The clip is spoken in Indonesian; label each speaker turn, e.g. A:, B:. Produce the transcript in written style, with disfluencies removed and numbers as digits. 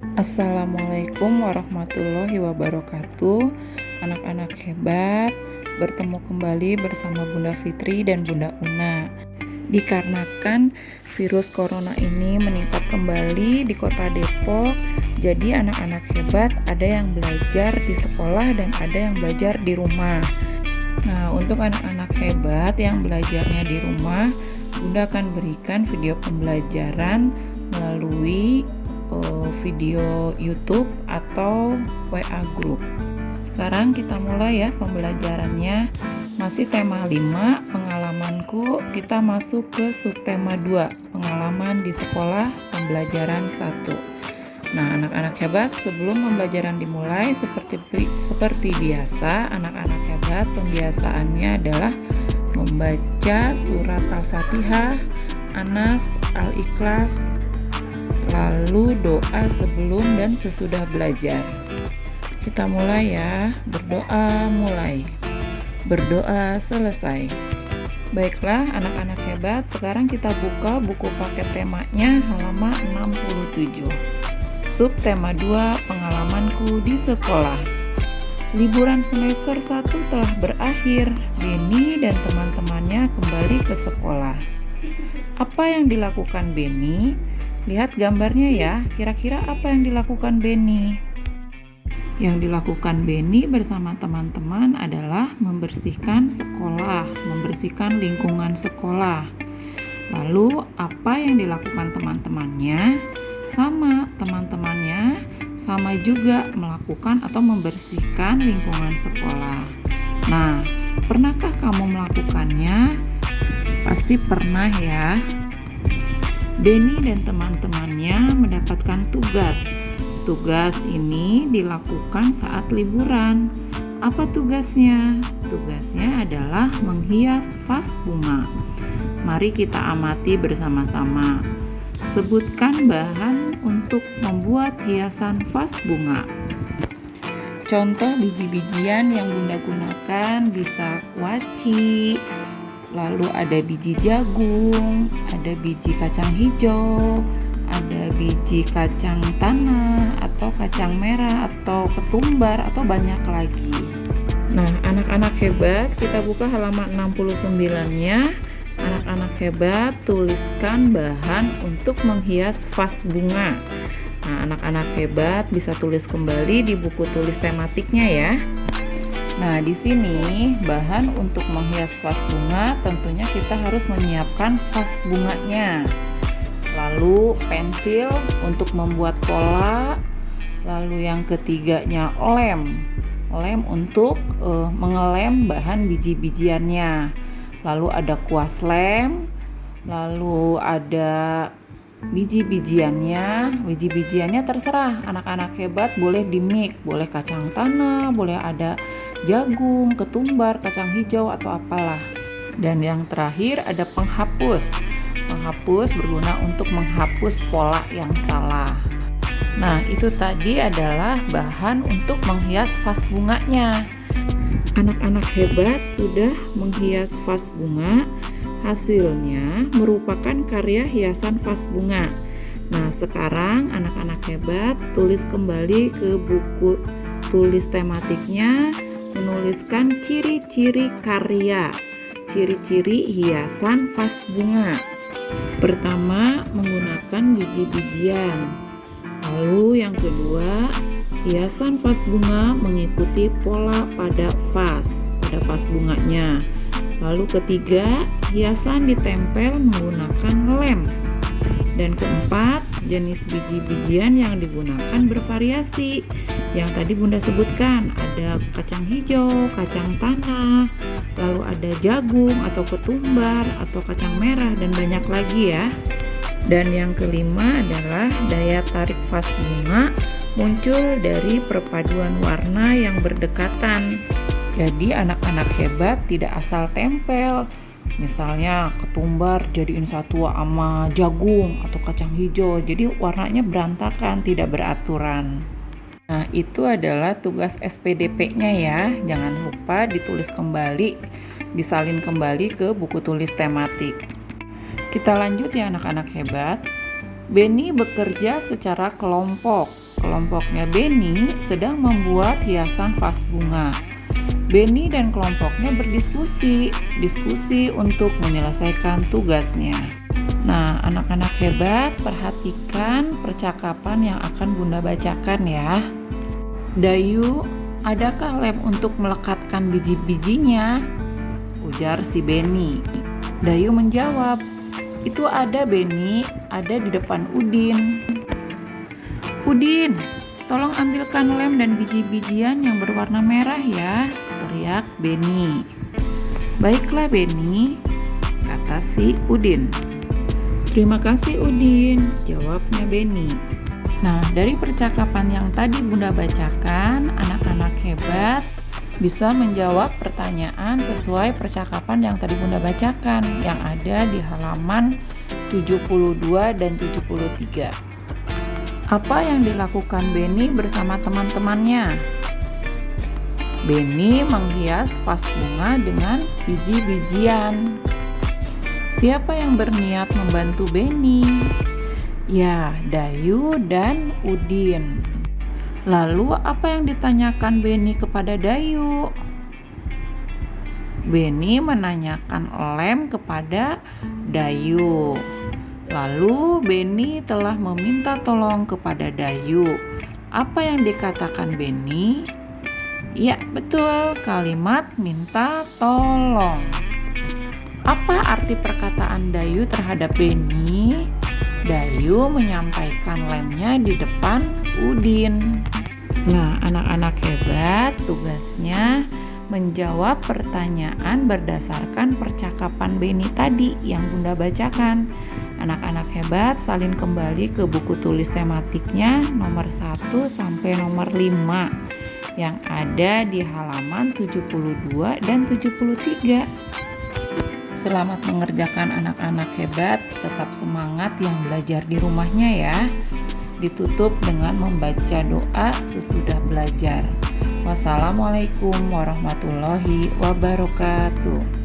A: Assalamualaikum warahmatullahi wabarakatuh. Anak-anak hebat, bertemu kembali bersama Bunda Fitri dan Bunda Una. Dikarenakan virus corona ini meningkat kembali di Kota Depok, jadi anak-anak hebat ada yang belajar di sekolah dan ada yang belajar di rumah. Nah, untuk anak-anak hebat yang belajarnya di rumah, Bunda akan berikan video pembelajaran melalui video YouTube atau WA group. Sekarang kita mulai ya pembelajarannya. Masih tema 5, pengalamanku. Kita masuk ke subtema 2, pengalaman di sekolah, pembelajaran 1. Nah, anak-anak hebat, sebelum pembelajaran dimulai seperti biasa, anak-anak hebat pembiasaannya adalah membaca surat Al-Fatihah, Anas, Al-Ikhlas, lalu doa sebelum dan sesudah belajar. Kita mulai ya, berdoa mulai, berdoa selesai. Baiklah anak-anak hebat, sekarang kita buka buku paket temanya halaman 67. Subtema 2, pengalamanku di sekolah. Liburan semester 1 telah berakhir. Beni dan teman-temannya kembali ke sekolah. Apa yang dilakukan Beni? Lihat gambarnya ya, kira-kira apa yang dilakukan Beni? Yang dilakukan Beni bersama teman-teman adalah membersihkan sekolah, membersihkan lingkungan sekolah. Lalu apa yang dilakukan teman-temannya? Sama, teman-temannya sama juga melakukan atau membersihkan lingkungan sekolah. Nah, pernahkah kamu melakukannya? Pasti pernah ya. Beni dan teman-temannya mendapatkan tugas. Tugas ini dilakukan saat liburan. Apa tugasnya? Tugasnya adalah menghias vas bunga. Mari kita amati bersama-sama. Sebutkan bahan untuk membuat hiasan vas bunga. Contoh biji-bijian yang Bunda gunakan bisa kuaci, lalu ada biji jagung, ada biji kacang hijau, ada biji kacang tanah atau kacang merah atau ketumbar atau banyak lagi. Nah, anak-anak hebat, kita buka halaman 69-nya. Anak-anak hebat, tuliskan bahan untuk menghias vas bunga. Nah, anak-anak hebat bisa tulis kembali di buku tulis tematiknya ya. Nah, di sini bahan untuk menghias vas bunga tentunya kita harus menyiapkan vas bunganya. Lalu pensil untuk membuat pola. Lalu yang ketiganya lem. Lem untuk mengelem bahan biji-bijiannya. Lalu ada kuas lem. Lalu ada biji-bijiannya. Biji-bijiannya terserah, anak-anak hebat boleh dimix, boleh kacang tanah, boleh ada jagung, ketumbar, kacang hijau atau apalah. Dan yang terakhir ada penghapus. Penghapus berguna untuk menghapus pola yang salah. Nah, itu tadi adalah bahan untuk menghias vas bunganya. Anak-anak hebat sudah menghias vas bunga. Hasilnya merupakan karya hiasan vas bunga. Nah, sekarang anak-anak hebat tulis kembali ke buku tulis tematiknya, menuliskan ciri-ciri karya, ciri-ciri hiasan vas bunga. Pertama, menggunakan biji-bijian. Lalu yang kedua, hiasan vas bunga mengikuti pola pada vas bunganya. Lalu ketiga, hiasan ditempel menggunakan lem. Dan keempat, jenis biji-bijian yang digunakan bervariasi. Yang tadi Bunda sebutkan, ada kacang hijau, kacang tanah, lalu ada jagung atau ketumbar atau kacang merah dan banyak lagi ya. Dan yang kelima adalah daya tarik vas bunga muncul dari perpaduan warna yang berdekatan. Jadi anak-anak hebat tidak asal tempel. Misalnya ketumbar jadiin satu sama jagung atau kacang hijau. Jadi warnanya berantakan, tidak beraturan. Nah, itu adalah tugas SPDP-nya ya. Jangan lupa ditulis kembali, disalin kembali ke buku tulis tematik. Kita lanjut ya anak-anak hebat. Beni bekerja secara kelompok. kelompoknya Beni sedang membuat hiasan vas bunga. Beni dan kelompoknya diskusi untuk menyelesaikan tugasnya. Nah, anak-anak hebat, perhatikan percakapan yang akan Bunda bacakan ya. Dayu, adakah lem untuk melekatkan biji-bijinya? Ujar si Beni. Dayu menjawab, itu ada Beni, ada di depan Udin. Udin, tolong ambilkan lem dan biji-bijian yang berwarna merah ya, teriak Beni. Baiklah Beni, kata si Udin. Terima kasih Udin, jawabnya Beni. Nah, dari percakapan yang tadi Bunda bacakan, anak-anak hebat bisa menjawab pertanyaan sesuai percakapan yang tadi Bunda bacakan yang ada di halaman 72 dan 73. Apa yang dilakukan Beni bersama teman-temannya? Beni menghias vas bunga dengan biji-bijian. Siapa yang berniat membantu Beni? Ya, Dayu dan Udin. Lalu apa yang ditanyakan Beni kepada Dayu? Beni menanyakan lem kepada Dayu. Lalu Beni telah meminta tolong kepada Dayu. Apa yang dikatakan Beni? Ya, betul, kalimat minta tolong. Apa arti perkataan Dayu terhadap Beni? Dayu menyampaikan lemnya di depan Udin. Nah, anak-anak hebat, tugasnya menjawab pertanyaan berdasarkan percakapan Beni tadi yang Bunda bacakan. Anak-anak hebat salin kembali ke buku tulis tematiknya nomor 1 sampai nomor 5 yang ada di halaman 72 dan 73. Selamat mengerjakan anak-anak hebat, tetap semangat yang belajar di rumahnya ya. Ditutup dengan membaca doa sesudah belajar. Wassalamualaikum warahmatullahi wabarakatuh.